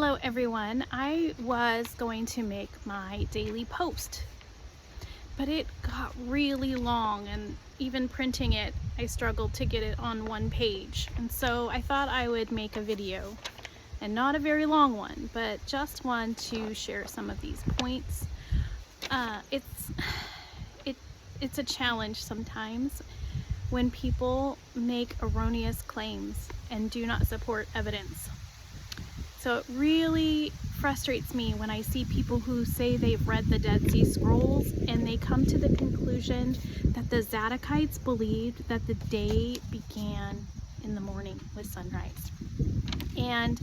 Hello everyone. I was going to make my daily post, but it got really long, and even printing it, I struggled to get it on one page. And so I thought I would make a video, and not a very long one, but just one to share some of these points. It's a challenge sometimes when people make erroneous claims and do not support evidence. So it really frustrates me when I see people who say they've read the Dead Sea Scrolls and they come to the conclusion that the Zadokites believed that the day began in the morning with sunrise. And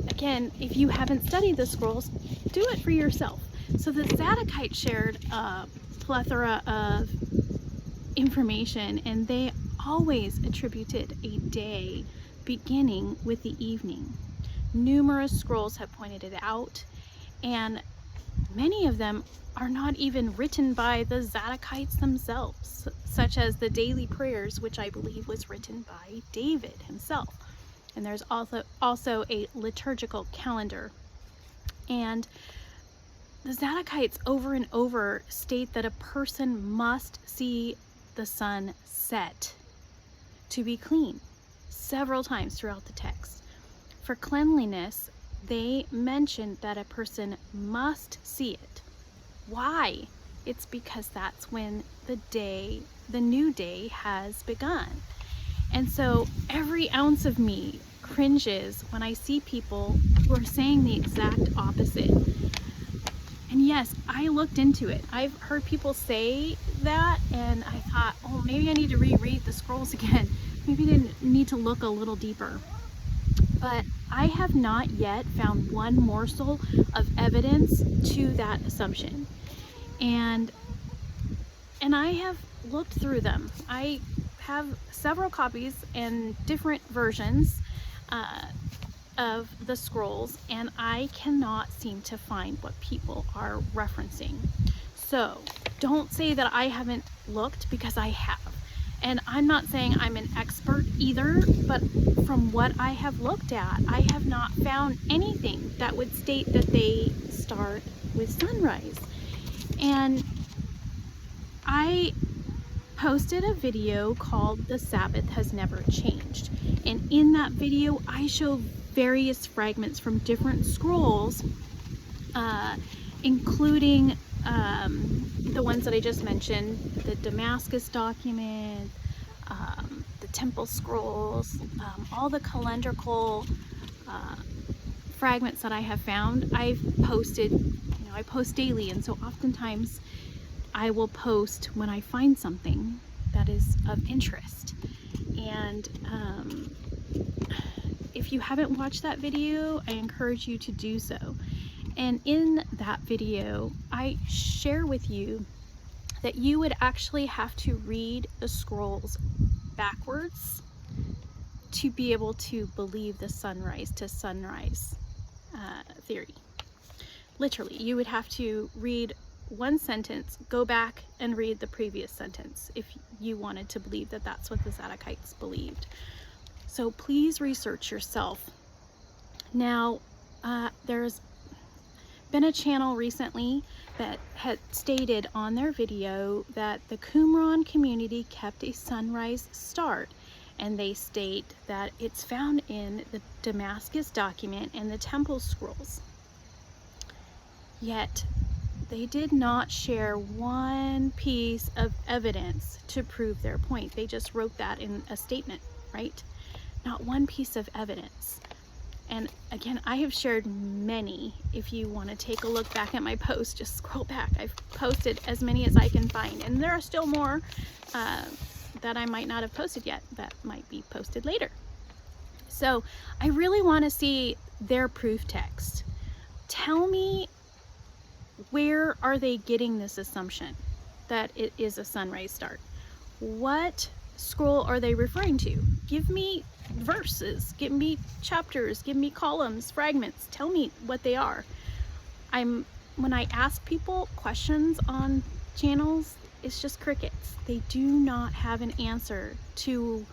again, if you haven't studied the scrolls, do it for yourself. So the Zadokites shared a plethora of information, and they always attributed a day beginning with the evening. Numerous scrolls have pointed it out, and many of them are not even written by the Zadokites themselves, such as the daily prayers, which I believe was written by David himself. And there's also a liturgical calendar. And the Zadokites over and over state that a person must see the sun set to be clean, several times throughout the text. For cleanliness, they mention that a person must see it. Why? It's because that's when the new day has begun. And so every ounce of me cringes when I see people who are saying the exact opposite. And yes, I looked into it. I've heard people say that, and I thought, oh, maybe I need to reread the scrolls again. Maybe I need to look a little deeper. But I have not yet found one morsel of evidence to that assumption. And I have looked through them. I have several copies and different versions of the scrolls, and I cannot seem to find what people are referencing. So don't say that I haven't looked, because I have. And I'm not saying I'm an expert either, but from what I have looked at, I have not found anything that would state that they start with sunrise. And I posted a video called "The Sabbath Has Never Changed." And in that video, I show various fragments from different scrolls, including the ones that I just mentioned, the Damascus document, the temple scrolls, all the calendrical fragments that I have found. I've posted, I post daily, and so oftentimes I will post when I find something that is of interest. And if you haven't watched that video, I encourage you to do so. And in that video, I share with you that you would actually have to read the scrolls backwards to be able to believe the sunrise to sunrise theory. Literally, you would have to read one sentence, go back and read the previous sentence if you wanted to believe that that's what the Zadokites believed. So please research yourself. Now, there's been a channel recently that had stated on their video that the Qumran community kept a sunrise start, and they state that it's found in the Damascus document and the temple scrolls. Yet they did not share one piece of evidence to prove their point. They just wrote that in a statement, right? Not one piece of evidence. And again, I have shared many. If you want to take a look back at my post, just scroll back. I've posted as many as I can find, and there are still more that I might not have posted yet that might be posted later. So I really want to see their proof text. Tell me, where are they getting this assumption that it is a sunrise start? What scroll are they referring to? Give me verses, give me chapters, give me columns, fragments. Tell me what they are. When I ask people questions on channels, it's just crickets. They do not have an answer to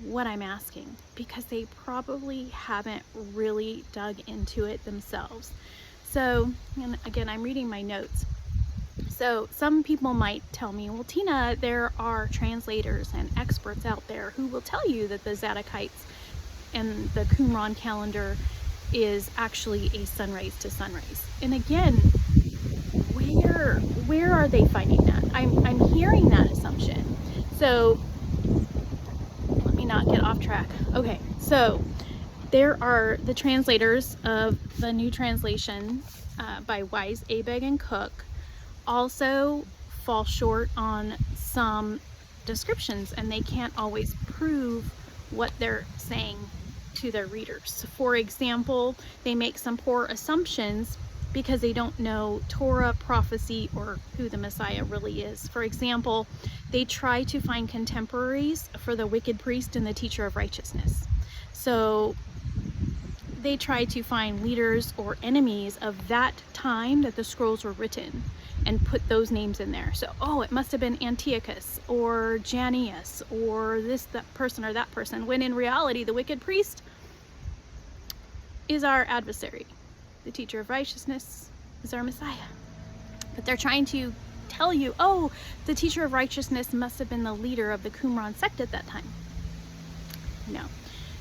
what I'm asking, because they probably haven't really dug into it themselves. So, and again, I'm reading my notes. So some people might tell me, well, Tina, there are translators and experts out there who will tell you that the Zadokites and the Qumran calendar is actually a sunrise to sunrise. And again, where are they finding that? I'm hearing that assumption. So let me not get off track. Okay, so there are the translators of the New Translation by Wise, Abegg, and Cook also fall short on some descriptions, and they can't always prove what they're saying to their readers. For example, they make some poor assumptions because they don't know Torah, prophecy, or who the Messiah really is. For example, they try to find contemporaries for the wicked priest and the teacher of righteousness. So they try to find leaders or enemies of that time that the scrolls were written and put those names in there. So, oh, it must have been Antiochus or Janneus or that person or that person, when in reality, the wicked priest is our adversary. The teacher of righteousness is our Messiah. But they're trying to tell you, oh, the teacher of righteousness must have been the leader of the Qumran sect at that time. No.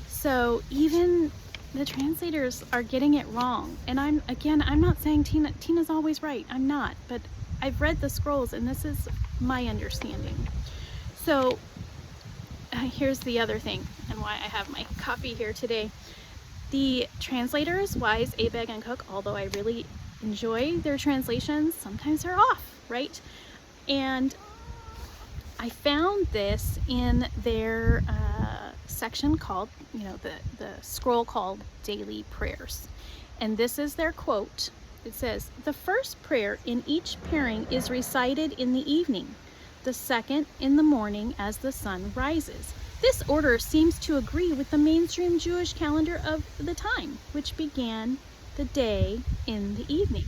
So even the translators are getting it wrong. And I'm not saying Tina's always right. I'm not. But I've read the scrolls, and this is my understanding. So here's the other thing, and why I have my copy here today. The translators, Wise, Abegg, and Cook, although I really enjoy their translations, sometimes they're off, right? And I found this in their section called, the scroll called Daily Prayers. And this is their quote. It says, "The first prayer in each pairing is recited in the evening, the second in the morning as the sun rises. This order seems to agree with the mainstream Jewish calendar of the time, which began the day in the evening."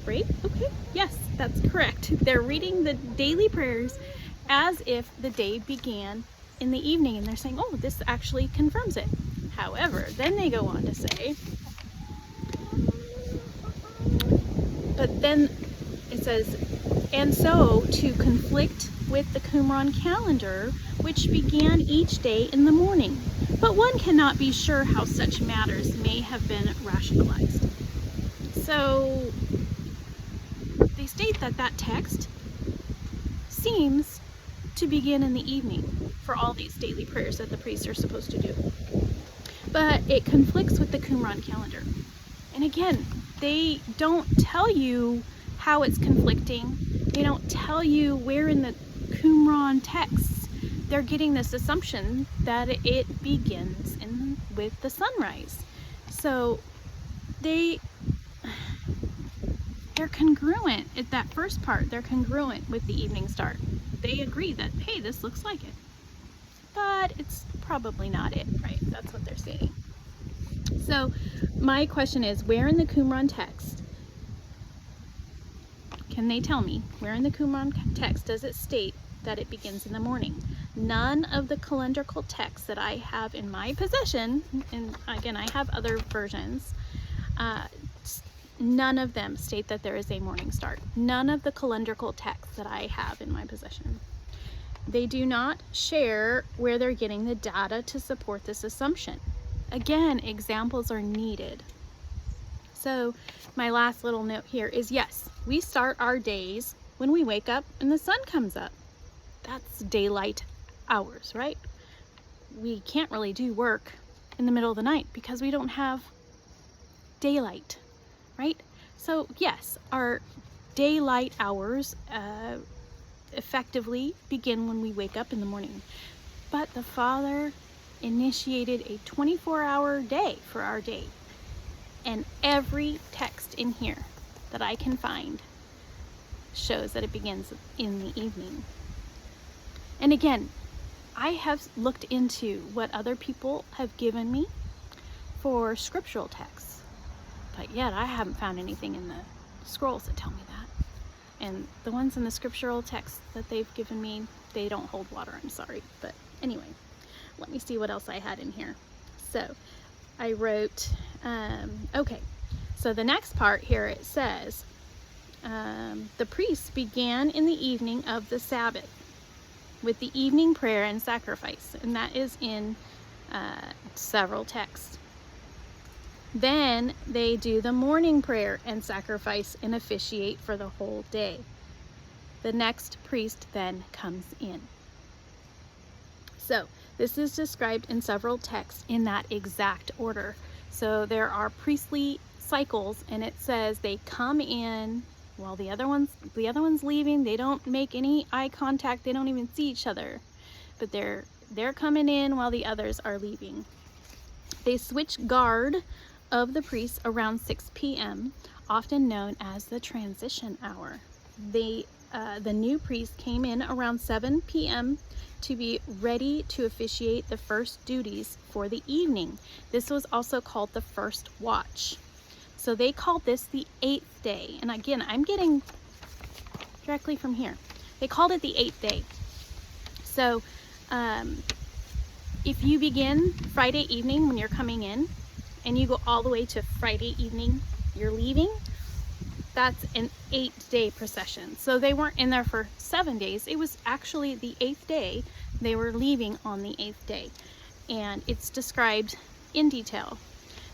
Right? Okay. Yes, that's correct. They're reading the daily prayers as if the day began in the evening, and they're saying, oh, this actually confirms it. However, then they go on to say, but then it says, and so to conflict with the Qumran calendar, which began each day in the morning. But one cannot be sure how such matters may have been rationalized. So they state that that text seems to begin in the evening for all these daily prayers that the priests are supposed to do. But it conflicts with the Qumran calendar. And again, they don't tell you how it's conflicting. They don't tell you where in the Qumran texts they're getting this assumption that it begins with the sunrise. So they're congruent at that first part. They're congruent with the evening start. They agree that, hey, this looks like it. But it's probably not it, right? That's what they're saying. So my question is, where in the Qumran text, can they tell me, where in the Qumran text does it state that it begins in the morning? None of the calendrical texts that I have in my possession, and again, I have other versions, none of them state that there is a morning start. None of the calendrical texts that I have in my possession. They do not share where they're getting the data to support this assumption. Again, examples are needed. So my last little note here is, yes, we start our days when we wake up and the sun comes up. That's daylight hours, right? We can't really do work in the middle of the night because we don't have daylight, right? So yes, our daylight hours effectively begin when we wake up in the morning. But the Father initiated a 24-hour day for our day. And every text in here that I can find shows that it begins in the evening. And again, I have looked into what other people have given me for scriptural texts, but yet I haven't found anything in the scrolls that tell me that. And the ones in the scriptural texts that they've given me, they don't hold water, I'm sorry. But anyway, let me see what else I had in here. So I wrote, okay, so the next part here, it says, the priests began in the evening of the Sabbath with the evening prayer and sacrifice, and that is in several texts. Then they do the morning prayer and sacrifice and officiate for the whole day. The next priest then comes in. So this is described in several texts in that exact order. So there are priestly cycles, and it says they come in while the other one's leaving. They don't make any eye contact. They don't even see each other, but they're coming in while the others are leaving. They switch guard of the priests around 6 p.m., often known as the transition hour. The new priest came in around 7 p.m. to be ready to officiate the first duties for the evening. This was also called the first watch. So they called this the 8th day. And again, I'm getting directly from here. They called it the 8th day. So if you begin Friday evening when you're coming in, and you go all the way to Friday evening you're leaving, that's an 8-day procession. So they weren't in there for 7 days. It was actually the 8th day. They were leaving on the 8th day. And it's described in detail.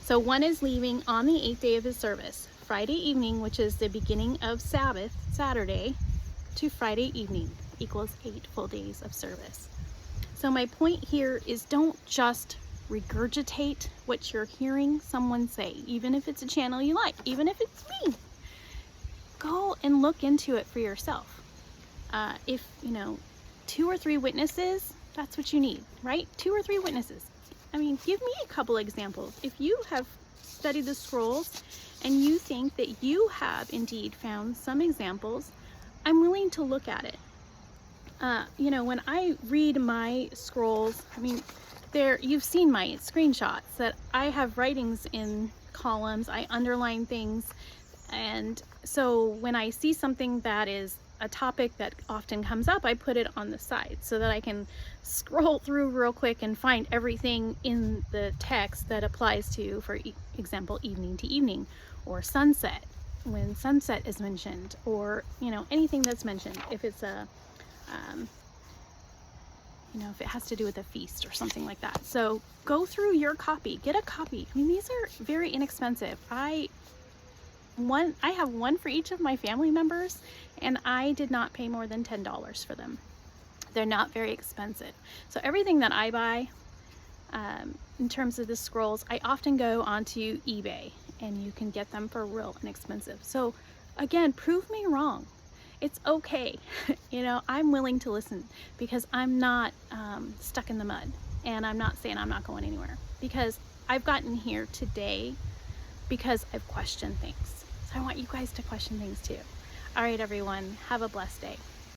So one is leaving on the 8th day of his service, Friday evening, which is the beginning of Sabbath, Saturday, to Friday evening equals 8 full days of service. So my point here is, don't just regurgitate what you're hearing someone say, even if it's a channel you like, even if it's me. Go and look into it for yourself. If, 2 or 3 witnesses, that's what you need, right? 2 or 3 witnesses. I mean, give me a couple examples. If you have studied the scrolls and you think that you have indeed found some examples, I'm willing to look at it. When I read my scrolls, I mean, you've seen my screenshots that I have writings in columns, I underline things, and so when I see something that is a topic that often comes up, I put it on the side so that I can scroll through real quick and find everything in the text that applies to, for example, evening to evening, or sunset, when sunset is mentioned, or anything that's mentioned, if it's a if it has to do with a feast or something like that. So go through your copy, get a copy. I mean, these are very inexpensive. I have one for each of my family members, and I did not pay more than $10 for them. They're not very expensive. So everything that I buy, in terms of the scrolls, I often go onto eBay, and you can get them for real inexpensive. So again, prove me wrong. It's okay. I'm willing to listen, because I'm not stuck in the mud, and I'm not saying I'm not going anywhere, because I've gotten here today because I've questioned things. So I want you guys to question things too. All right, everyone, have a blessed day.